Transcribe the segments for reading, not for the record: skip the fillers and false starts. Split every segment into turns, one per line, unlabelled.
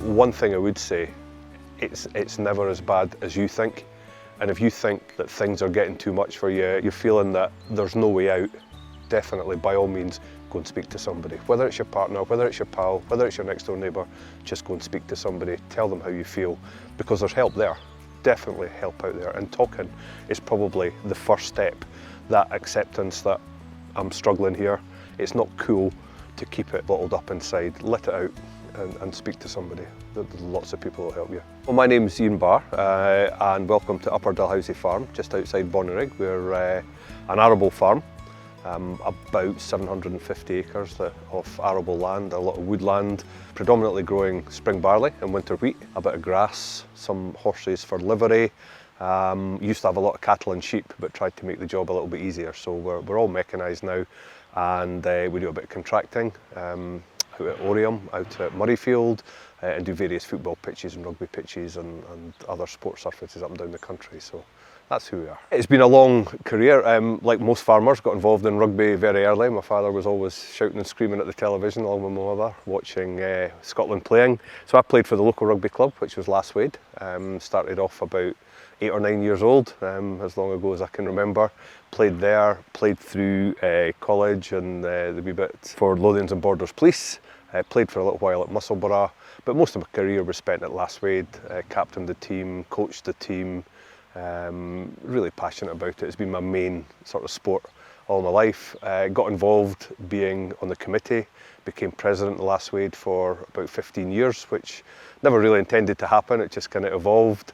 One thing I would say, it's never as bad as you think. And if you think that things are getting too much for you, you're feeling that there's no way out, definitely, by all means, go and speak to somebody. Whether it's your partner, whether it's your pal, whether it's your next door neighbour, just go and speak to somebody, tell them how you feel, because there's help there. Definitely help out there. And talking is probably the first step, that acceptance that I'm struggling here. It's not cool to keep it bottled up inside. Let it out and speak to somebody. There's lots of people who will help you. Well, my name's Ian Barr, and welcome to Upper Dalhousie Farm, just outside Bonnyrigg. We're an arable farm, about 750 acres of arable land, a lot of woodland, predominantly growing spring barley and winter wheat, a bit of grass, some horses for livery. Used to have a lot of cattle and sheep, but tried to make the job a little bit easier. So we're all mechanised now, and we do a bit of contracting. Out at Oriam, out at Murrayfield, and do various football pitches and rugby pitches and other sports surfaces up and down the country. So that's who we are. It's been a long career. Like most farmers, got involved in rugby very early. My father was always shouting and screaming at the television along with my mother, watching Scotland playing. So I played for the local rugby club, which was Lasswade. Started off about 8 or 9 years old, as long ago as I can remember. Played there, played through college and the wee bit for Lothians and Borders Police. Played for a little while at Musselburgh, but most of my career was spent at Lasswade. Captained the team, coached the team. Really passionate about it. It's been my main sort of sport all my life. Got involved being on the committee, became president of Lasswade for about 15 years, which never really intended to happen. It just kind of evolved.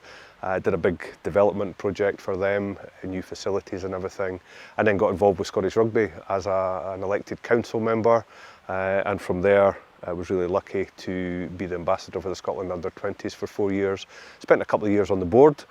Did a big development project for them, new facilities and everything, and then got involved with Scottish Rugby as an elected council member, and from there I was really lucky to be the ambassador for the Scotland under-20s for 4 years. Spent a couple of years on the board,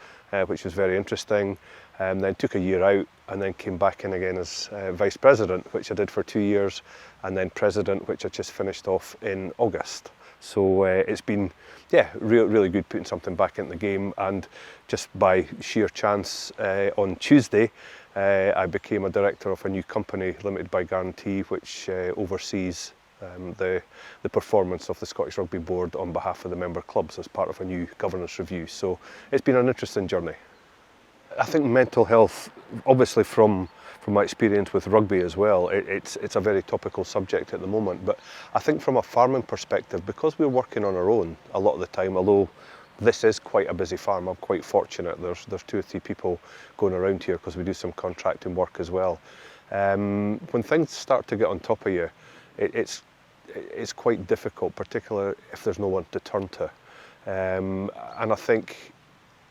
which was very interesting, then took a year out and then came back in again as vice president, which I did for 2 years, and then president, which I just finished off in August. So it's been, yeah, really good putting something back into the game, and just by sheer chance on Tuesday I became a director of a new company, Limited by Guarantee, which oversees the performance of the Scottish Rugby Board on behalf of the member clubs as part of a new governance review. So it's been an interesting journey. I think mental health, obviously from my experience with rugby as well, it's a very topical subject at the moment, but I think from a farming perspective, because we're working on our own a lot of the time, although this is quite a busy farm, I'm quite fortunate, there's 2 or 3 people going around here because we do some contracting work as well. When things start to get on top of you, it's quite difficult, particularly if there's no one to turn to. And I think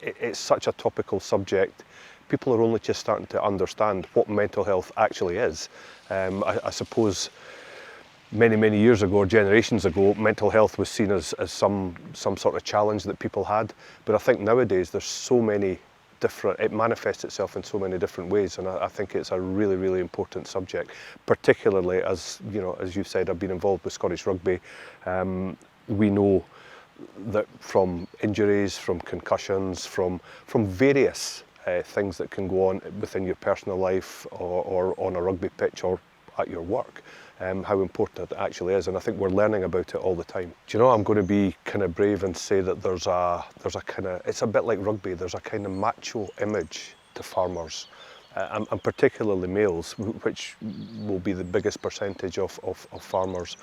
it's such a topical subject. People are only just starting to understand what mental health actually is. I suppose many years ago, generations ago, mental health was seen as some sort of challenge that people had. But I think nowadays there's so many different, it manifests itself in so many different ways, and I think it's a really important subject, particularly as, you know, as you said, I've been involved with Scottish Rugby. We know that from injuries, from concussions, from various things that can go on within your personal life or on a rugby pitch or at your work, how important it actually is, and I think we're learning about it all the time. Do you know, I'm going to be kind of brave and say that there's a kind of, it's a bit like rugby, there's a kind of macho image to farmers, and particularly males, which will be the biggest percentage of farmers.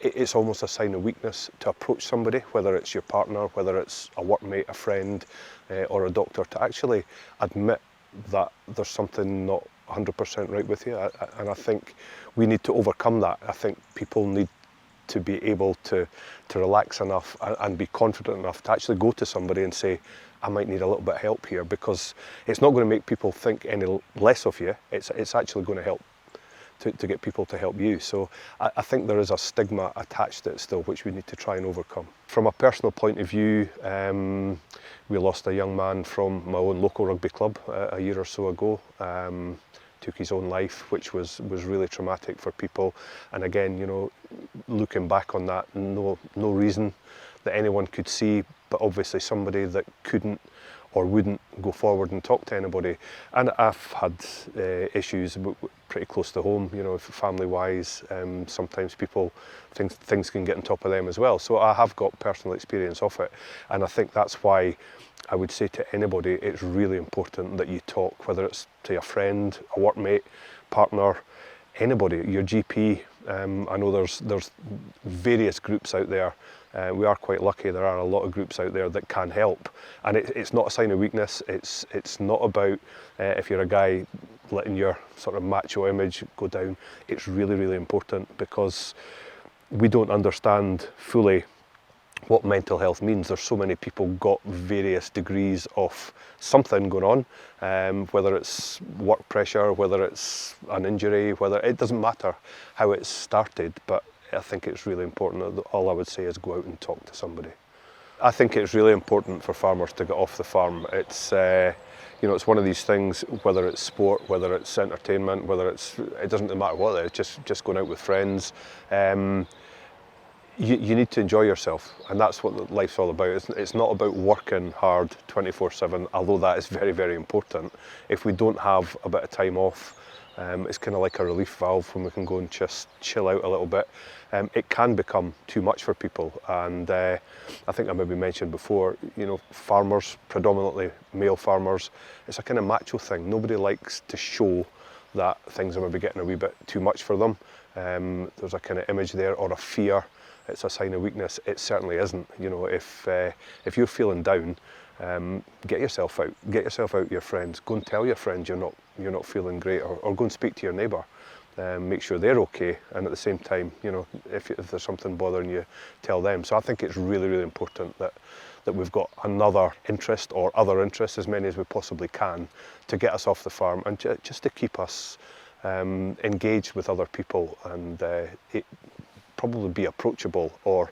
It's almost a sign of weakness to approach somebody, whether it's your partner, whether it's a workmate, a friend, or a doctor, to actually admit that there's something not 100% right with you. And I think we need to overcome that. I think people need to be able to relax enough and be confident enough to actually go to somebody and say, I might need a little bit of help here, because it's not going to make people think any less of you. It's actually going to help to get people to help you. So I think there is a stigma attached to it still, which we need to try and overcome. From a personal point of view, we lost a young man from my own local rugby club a year or so ago. Took his own life, which was really traumatic for people. And again, you know, looking back on that, no reason that anyone could see, but obviously somebody that couldn't or wouldn't go forward and talk to anybody. And I've had issues pretty close to home, you know, family-wise. Sometimes things can get on top of them as well. So I have got personal experience of it, and I think that's why I would say to anybody, it's really important that you talk, whether it's to a friend, a workmate, partner, anybody, your GP. I know there's various groups out there. We are quite lucky. There are a lot of groups out there that can help, and it's not a sign of weakness. It's not about if you're a guy letting your sort of macho image go down. It's really, really important, because we don't understand fully what mental health means. There's so many people got various degrees of something going on, whether it's work pressure, whether it's an injury, it doesn't matter how it's started, but I think it's really important that all I would say is go out and talk to somebody. I think it's really important for farmers to get off the farm. It's it's one of these things, whether it's sport, whether it's entertainment, it doesn't matter what it is, just going out with friends. You need to enjoy yourself, and that's what life's all about. It's not about working hard 24/7, although that is very, very important. If we don't have a bit of time off, it's kind of like a relief valve when we can go and just chill out a little bit. It can become too much for people, and I think I maybe mentioned before, farmers, predominantly male farmers, it's a kind of macho thing. Nobody likes to show that things are maybe getting a wee bit too much for them. There's a kind of image there, or a fear. It's a sign of weakness. It certainly isn't. If you're feeling down, get yourself out. Get yourself out with your friends. Go and tell your friends you're not feeling great, or go and speak to your neighbour. Make sure they're okay, and at the same time, if there's something bothering you, tell them. So I think it's really, really important that we've got another interest, or other interests, as many as we possibly can, to get us off the farm, and just to keep us engaged with other people, and probably be approachable, or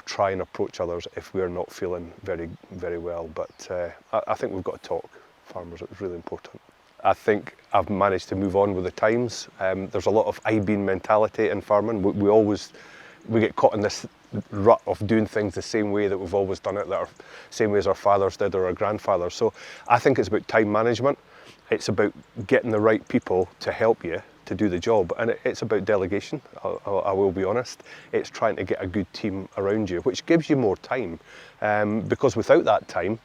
try and approach others if we're not feeling very, very well. But I think we've got to talk, farmers. It's really important. I think I've managed to move on with the times. There's a lot of I been mentality in farming. We get caught in this rut of doing things the same way that we've always done it, same way as our fathers did, or our grandfathers. So I think it's about time management. It's about getting the right people to help you to do the job, and it's about delegation. I will be honest. It's trying to get a good team around you, which gives you more time, because without that time,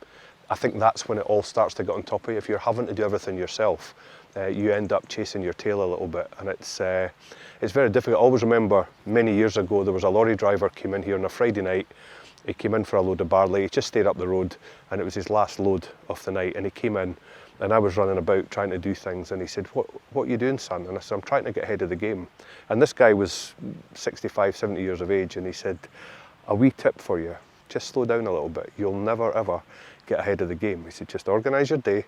I think that's when it all starts to get on top of you. If you're having to do everything yourself, you end up chasing your tail a little bit, and it's very difficult. I always remember many years ago, there was a lorry driver came in here on a Friday night. He came in for a load of barley. He just stayed up the road, and it was his last load of the night, and he came in, and I was running about trying to do things, and he said, what are you doing, son? And I said, I'm trying to get ahead of the game. And this guy was 65, 70 years of age, and he said, a wee tip for you, just slow down a little bit. You'll never, ever get ahead of the game. He said, just organise your day,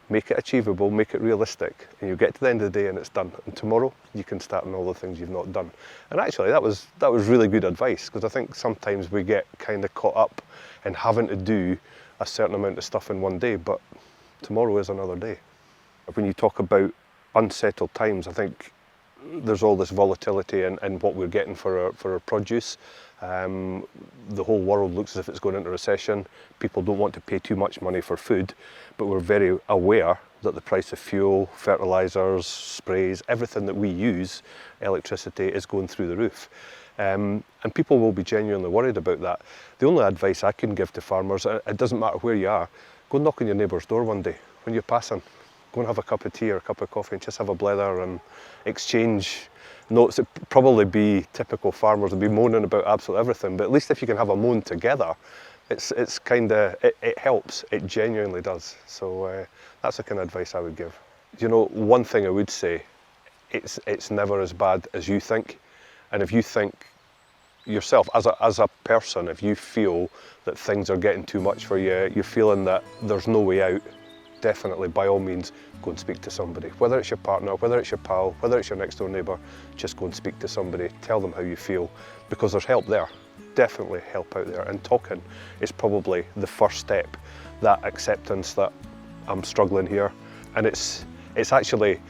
make it achievable, make it realistic, and you get to the end of the day and it's done. And tomorrow you can start on all the things you've not done. And actually that was really good advice, because I think sometimes we get kind of caught up in having to do a certain amount of stuff in one day, but tomorrow is another day. When you talk about unsettled times, I think there's all this volatility in what we're getting for our produce. The whole world looks as if it's going into recession. People don't want to pay too much money for food, but we're very aware that the price of fuel, fertilisers, sprays, everything that we use, electricity, is going through the roof. And people will be genuinely worried about that. The only advice I can give to farmers, it doesn't matter where you are, go and knock on your neighbour's door one day when you're passing. Go and have a cup of tea or a cup of coffee and just have a blether and exchange notes. It'd probably be typical farmers, would be moaning about absolutely everything, but at least if you can have a moan together, it helps. It genuinely does. So that's the kind of advice I would give. One thing I would say, it's never as bad as you think. And if you think yourself, as a person, if you feel that things are getting too much for you, you're feeling that there's no way out, definitely, by all means, go and speak to somebody. Whether it's your partner, whether it's your pal, whether it's your next door neighbour, just go and speak to somebody, tell them how you feel, because there's help there, definitely help out there. And talking is probably the first step, that acceptance that I'm struggling here. And it's actually,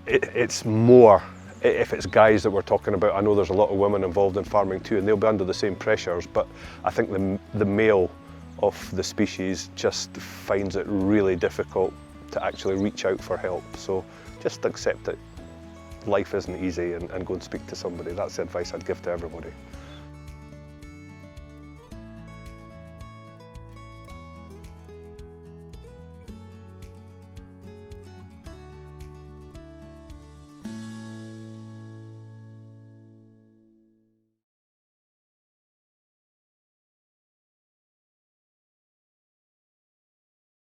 it's more, if it's guys that we're talking about, I know there's a lot of women involved in farming too, and they'll be under the same pressures, but I think the male of the species just finds it really difficult to actually reach out for help. So just accept that life isn't easy and go and speak to somebody. That's the advice I'd give to everybody.